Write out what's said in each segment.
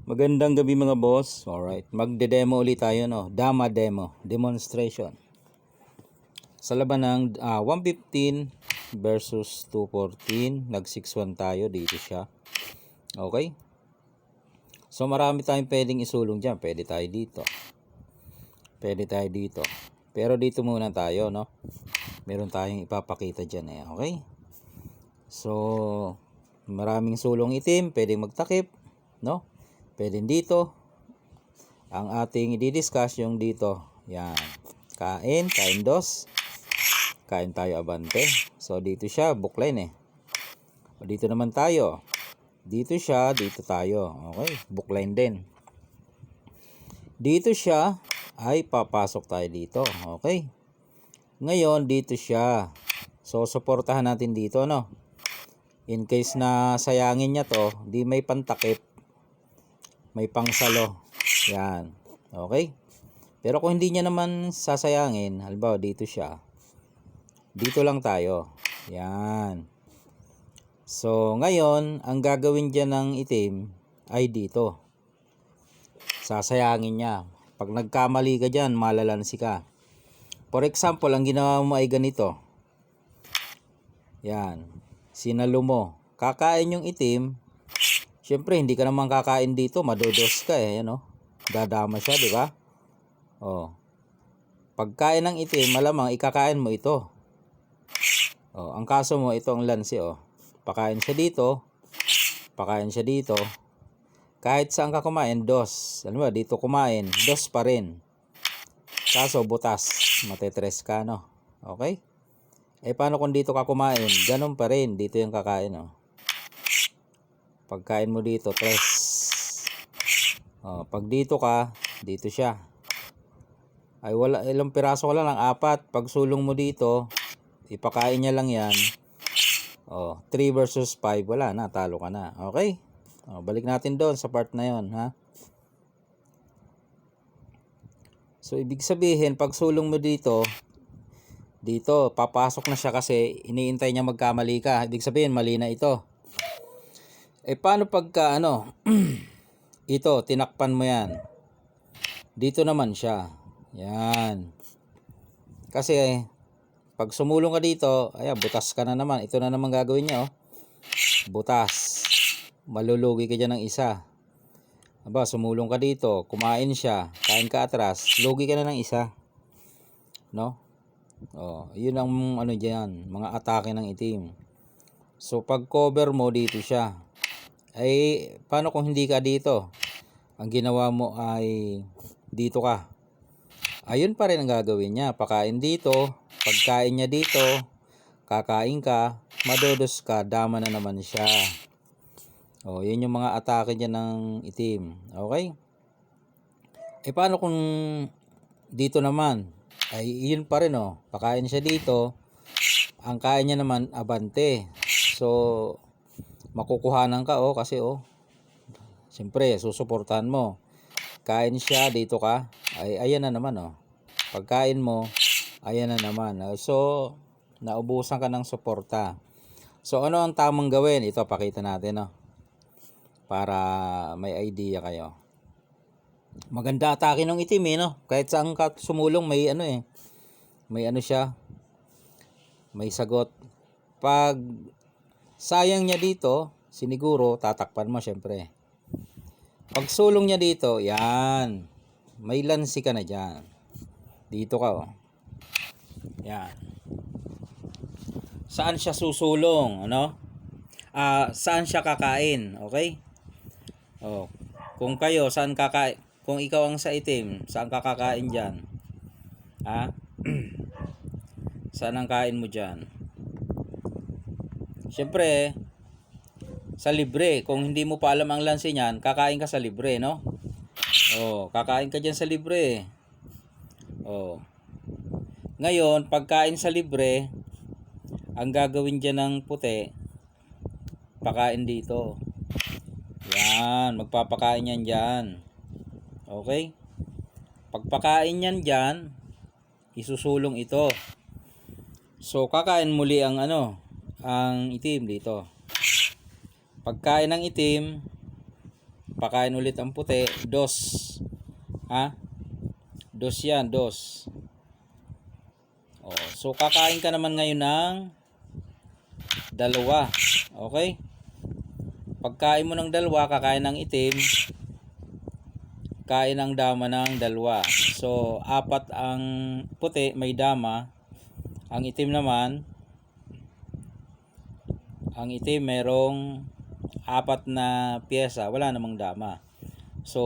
Magandang gabi mga boss. Alright, magde-demo ulit tayo, no? Dama demo, demonstration. Sa laban ng 115 versus 214, nag 6-1 tayo, dito siya. Okay? So marami tayong pwedeng isulong dyan. Pwede tayo dito. Pwede tayo dito. Pero dito muna tayo, no? Meron tayong ipapakita dyan eh. Okay? So, maraming sulong itim, pwedeng magtakip, no? Pwede dito. Ang ating i-discuss yung dito. Yan. Kain dos. Kain tayo abante. So dito siya, bookline eh. O dito naman tayo. Dito siya, dito tayo. Okay, bookline din. Dito siya ay papasok tayo dito. Okay. Ngayon dito siya. So suportahan natin dito, no. In case na sayangin niya to, di may pantakip. May pangsalo. Yan. Okay? Pero kung hindi niya naman sasayangin, halimbawa dito siya. Dito lang tayo. Yan. So, ngayon, ang gagawin dyan ng itim ay dito. Sasayangin niya. Pag nagkamali ka dyan, malalansi ka. For example, ang ginawa mo ay ganito. Yan. Sinalo mo. Kakain yung itim. Siyempre, hindi ka naman kakain dito. Madodos ka eh. Yan, oh. Dadama siya, di ba? Oh. Pagkain ng itim, malamang ikakain mo ito. Oh, ang kaso mo, ito ang lansi, oh. Pakain siya dito. Pakain siya dito. Kahit saan ka kumain, dos. Alam mo, dito kumain, dos pa rin. Kaso, butas. Matetres ka, no? Okay? Eh, paano kung dito ka kumain? Ganun pa rin. Dito yung kakain, oh. Pagkain mo dito, tres. Oh, pag dito ka, dito siya. Ay wala, ilang piraso ka lang, 4. Pag sulong mo dito, ipakain niya lang yan. Oh, 3 versus 5, wala na, talo ka na. Okay? Oh, balik natin doon sa part na yon, ha? So ibig sabihin, pag sulong mo dito, papasok na siya kasi iniintay niya magkamali ka. Ibig sabihin, mali na ito. Eh paano pagka ito, tinakpan mo yan. Dito naman siya. Yan. Kasi pag sumulong ka dito, ayan, butas ka na naman. Ito na naman gagawin niya, oh. Butas. Malulugi ka dyan ng isa. Aba, sumulong ka dito, kumain siya, kain ka atras, lugi ka na ng isa. No? Oh, yun ang diyan, mga atake ng itim. So pag cover mo dito siya. Ay paano kung hindi ka dito? Ang ginawa mo ay dito ka. Ayun pa rin ang gagawin niya. Pakain dito, pagkain niya dito, kakain ka, madodos ka, dama na naman siya. Oh, yun yung mga atake niya ng itim. Okay? Eh paano kung dito naman? Ay yun pa rin, oh. Pakain siya dito. Ang kain niya naman abante. So makukuhanan ka, oh, kasi oh. Siyempre, susuportahan mo. Kain siya, dito ka. Ay ayan na naman, oh. Pagkain mo, ayan na naman. So naubusan ka ng suporta. So ano ang tamang gawin? Ito pakita natin, oh. Para may idea kayo. Maganda atake ng itim eh, no? Kahit saan ka sumulong may may siya. May sagot. Pag sayang niya dito, siniguro tatakpan mo syempre. Pag sulong niya dito, yan. May lansi ka na diyan. Dito ka, oh. Yan. Saan siya susulong, ano? Saan siya kakain, okay? Oh. Kung kayo saan kakain? Kung ikaw ang sa itim, saan ka kakain diyan? Ha? Saan ang kain mo diyan? Siyempre, sa libre. Kung hindi mo pa alam ang lansi niyan, kakain ka sa libre, no? Oh, kakain ka diyan sa libre. Oh. Ngayon, pagkain sa libre, ang gagawin diyan ng puti, pakain dito. Yan, magpapakain yan diyan. Okay? Pagpakain yan diyan, isusulong ito. So, kakain muli ang ang itim dito. Pagkain ng itim, pakain ulit ang puti, dos. Ha? Dos yan, dos. Oh, so kakain ka naman ngayon ng dalawa. Okay? Pagkain mo ng dalawa, kakain ng itim, kain ng dama ng dalawa. So, apat ang puti, may dama. Ang itim naman, ang itim merong apat na pyesa, wala namang dama. So,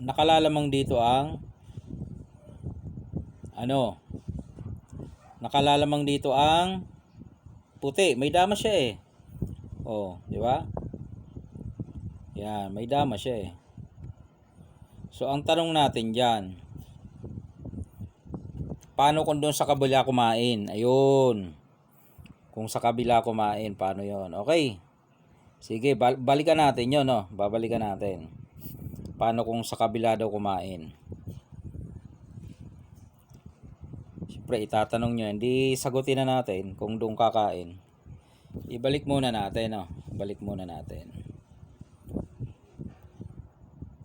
nakalalamang dito ang nakalalamang dito ang puti. May dama siya eh. Oh, di ba? Yan, may dama siya eh. So, ang tanong natin diyan, paano kung doon sa kabila kumain? Ayun. Kung sa kabila kumain, paano 'yon? Okay. Sige, balikan natin 'yon, no. Babalikan natin. Paano kung sa kabila daw kumain? Siyempre, itatanong nyo. Hindi sagutin na natin kung doon kakain. Ibalik muna natin, no. Balik muna natin.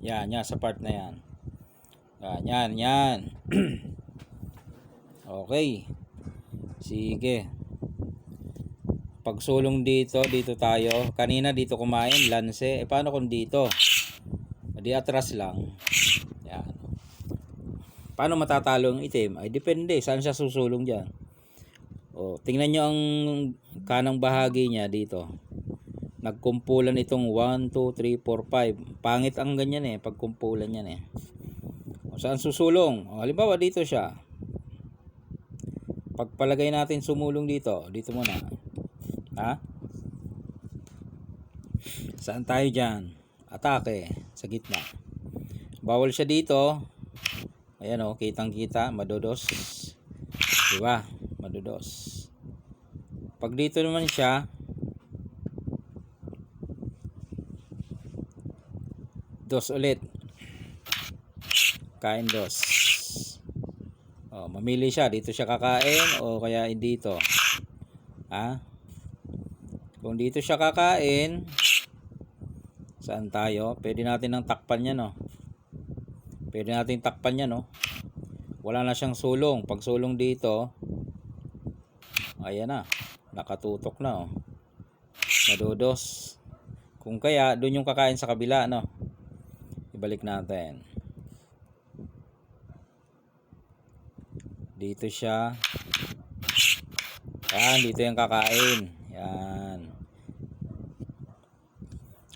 Yan, sa part na yan. Yan. Okay. Sige. Pagsulong dito tayo. Kanina dito kumain, lanse. Paano kung dito? Di atras lang. Yan. Paano matatalo ang itim? Ay, depende. Saan siya susulong dyan? O, tingnan nyo ang kanang bahagi niya dito. Nagkumpulan itong 1, 2, 3, 4, 5. Pangit ang ganyan eh. Pagkumpulan yan eh. O, saan susulong? O, halimbawa dito siya. Pagpalagay natin sumulong dito. Dito muna. Ha? Saan tayo dyan? Atake. Sa gitna. Bawal siya dito. Ayan o. Kitang kita. Madodos. Diba? Madodos. Pag dito naman siya, dos ulit. Kain dos. O, mamili siya. Dito siya kakain o kaya dito. Ha? Kung dito siya kakain, saan tayo? Pwede natin nang takpan niya, no? Pwede natin takpan niya, no? Wala na siyang sulong. Pag sulong dito, ayan na. Nakatutok na, oh. Madodos. Kung kaya, doon yung kakain sa kabila, no? Ibalik natin. Dito siya. Yan, dito yung kakain. Yan.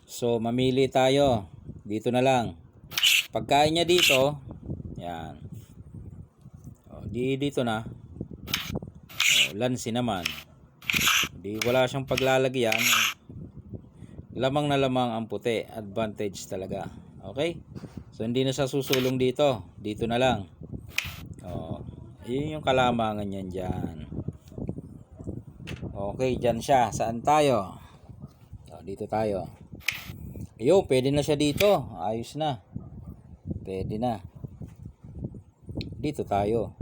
So, mamili tayo. Dito na lang. Pagkain niya dito, yan. O, dito na. O, lansi naman. Di wala siyang paglalagyan. Lamang na lamang ang puti. Advantage talaga. Okay? So, hindi na siya susulong dito. Dito na lang. O, yun yung kalamangan yan dyan. Okay, dyan siya. Saan tayo? O, dito tayo. Ayun, pwede na siya dito. Ayos na. Pwede na. Dito tayo.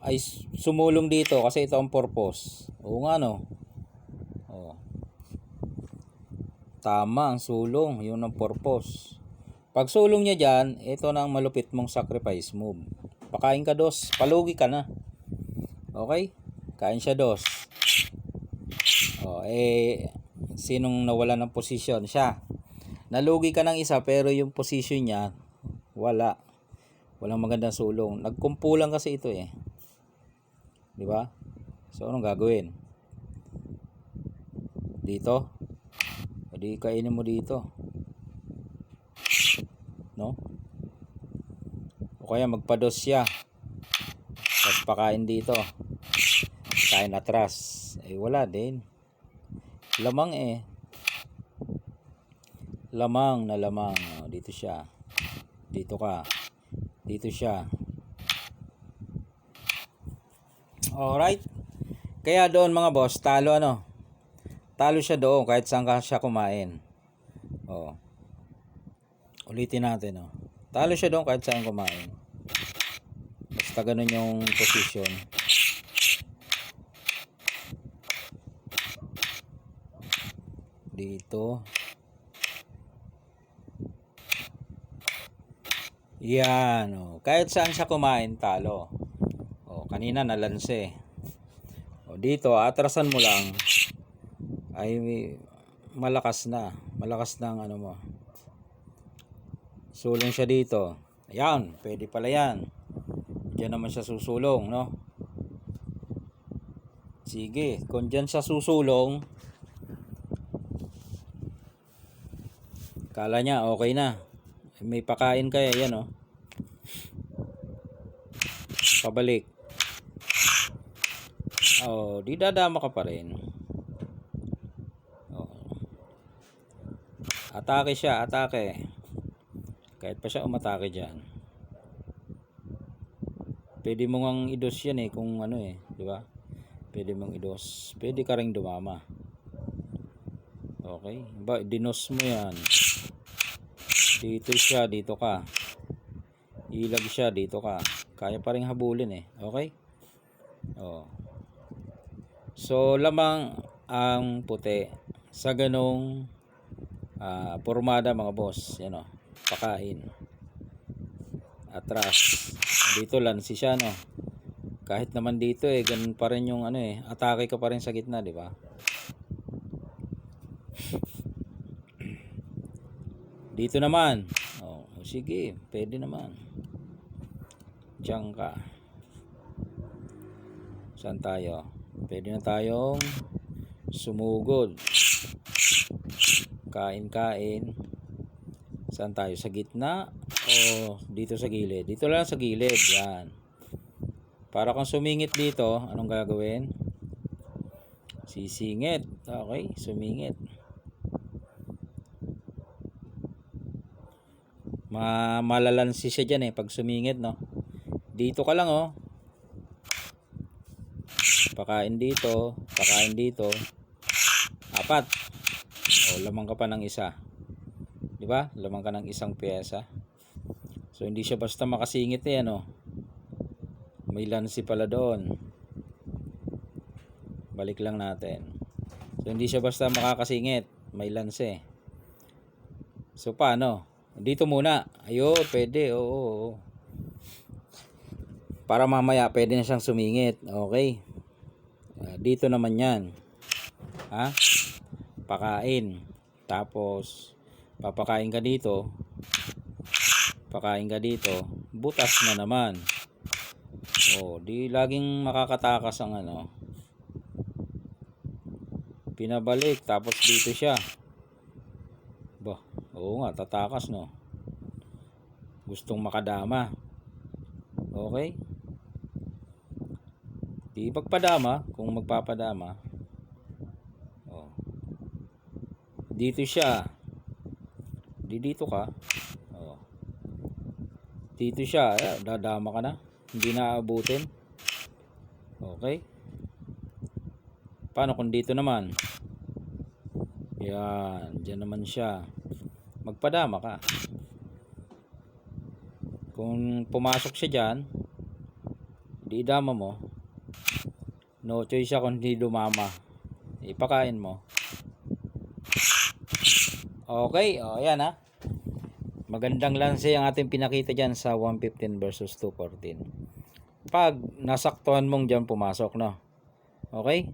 Ay, sumulong dito kasi ito ang purpose. Oo nga, no? O. Tama ang sulong. Yun ang purpose. Pag sulong niya dyan, ito na ang malupit mong sacrifice move. Pakain ka dos. Palugi ka na. Okay? Kain siya dos. O, sinong nawala ng posisyon? Siya. Nalugi ka ng isa pero yung posisyon niya, wala. Walang magandang sulong. Nagkumpulan kasi ito eh. Di ba? So, anong gagawin? Dito? O di kainin mo dito. No? O kaya magpados siya. Tapos pakain dito. Kain atras. Eh, wala din. Lamang eh. Lamang na lamang. O, dito siya. Dito ka. Dito siya. Alright. Kaya doon mga boss, talo ano? Talo siya doon kahit saan ka siya kumain. O. Ulitin natin, oh. Talo siya doon kahit saan kumain. Basta ganun yung position. Dito. Yan, oh. Kahit saan siya kumain, talo. Oh, kanina nalanse. Oh, dito, atrasan mo lang. Ay, malakas na. Malakas na ang ano mo. Sulong siya dito. Ayan, pwede pala yan. Diyan naman siya susulong, no? Sige, kung diyan siya susulong, kala niya okay na. May pakain kaya yan, oh. Pabalik. Oh, di dadama ka pa rin. Oh. Atake siya, atake. Kahit pa siya umatake dyan. Pwede mo ngang idos yan eh, kung ano eh, di ba? Pwede mong idos. Pwede ka ring dumama. Okay? Ba, dinos mo yan. Dito siya, dito ka. Ilag siya, dito ka. Kaya pa ring habulin eh. Okay? Oh. So, lamang ang puti sa ganong pormada mga boss. Yan o. Pakain. Atras. Dito lansi siya, no? Kahit naman dito eh, ganun pa rin yung ano eh. Atake ka pa rin sa gitna, di ba? Dito naman. Oh, sige, pwede naman. Diyan ka. Saan tayo? Pwede na tayong sumugod. Kain-kain. Saan tayo? Sa gitna? O dito sa gilid? Dito lang sa gilid. Yan. Para kung sumingit dito, anong gagawin? Sisingit. Okay, sumingit. Malalansi siya dyan eh pag sumingit, no? Dito ka lang, oh. Pakain dito, pakain dito. 4. O, lamang ka pa ng isa. Di ba? Lamang ka ng isang pyesa. So, hindi siya basta makasingit eh, ano? May lansi pala doon. Balik lang natin. So, hindi siya basta makakasingit. May lansi. So, paano? Dito muna. Ayun, pwede. Oo. Para mamaya, pwede na siyang sumingit. Okay. Dito naman yan. Ha? Pakain. Tapos, papakain ka dito. Pakain ka dito. Butas na naman. Oh, di laging makakatakas ang ano. Pinabalik. Tapos dito siya. Bah, oo nga, tatakas, no? Gustong makadama. Okay? Di magpadama, kung magpapadama. Oh. Dito siya. Dito ka. Oh. Dito siya, dadama ka na. Hindi na aabutin. Okay? Paano kung dito naman? Yan, diyan naman siya. Magpadama ka. Kung pumasok siya diyan, di idama mo. No choice siya kung hindi dumama. Ipakain mo. Okay, o yan ha. Magandang lanse ang ating pinakita dyan sa 115 versus 214. Pag nasaktuhan mong dyan pumasok, no? Okay?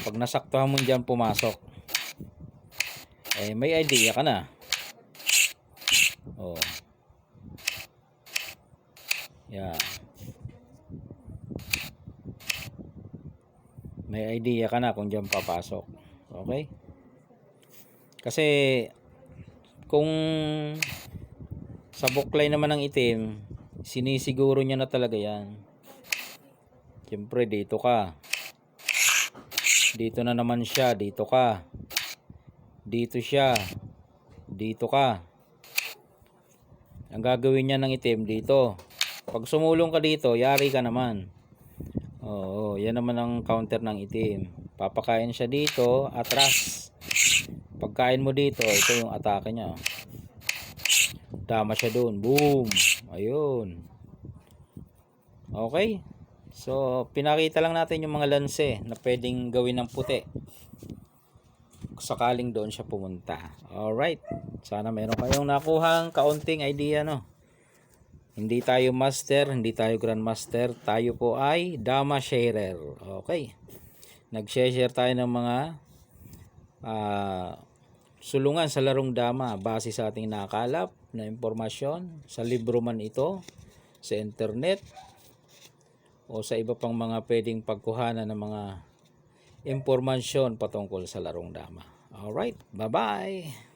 Pag nasaktuhan mong dyan pumasok, eh may idea ka na. Oh. Yeah. May idea ka na kung dyan papasok. Okay? Kasi kung sa buklay naman ng itim, sinisiguro niya na talaga yan. Siyempre dito ka. Dito na naman siya. Dito ka. Dito siya. Dito ka. Ang gagawin niya ng itim dito. Pag sumulong ka dito, yari ka naman. Oo, yan naman ang counter ng itim. Papakain siya dito, atras. Pagkain mo dito, ito yung atake niya. Dama siya doon. Boom. Ayun. Okay. So, pinakita lang natin yung mga lanse na pwedeng gawin ng puti. Sakaling doon siya pumunta. Alright. Sana meron kayong nakuhang kaunting idea, no? Hindi tayo master, hindi tayo grandmaster, tayo po ay dama sharer. Okay. Nag-share tayo ng mga sulungan sa larong dama base sa ating nakalap na impormasyon, sa libro man ito, sa internet, o sa iba pang mga pwedeng pagkuhanan ng mga impormasyon patungkol sa larong dama. Alright, bye-bye!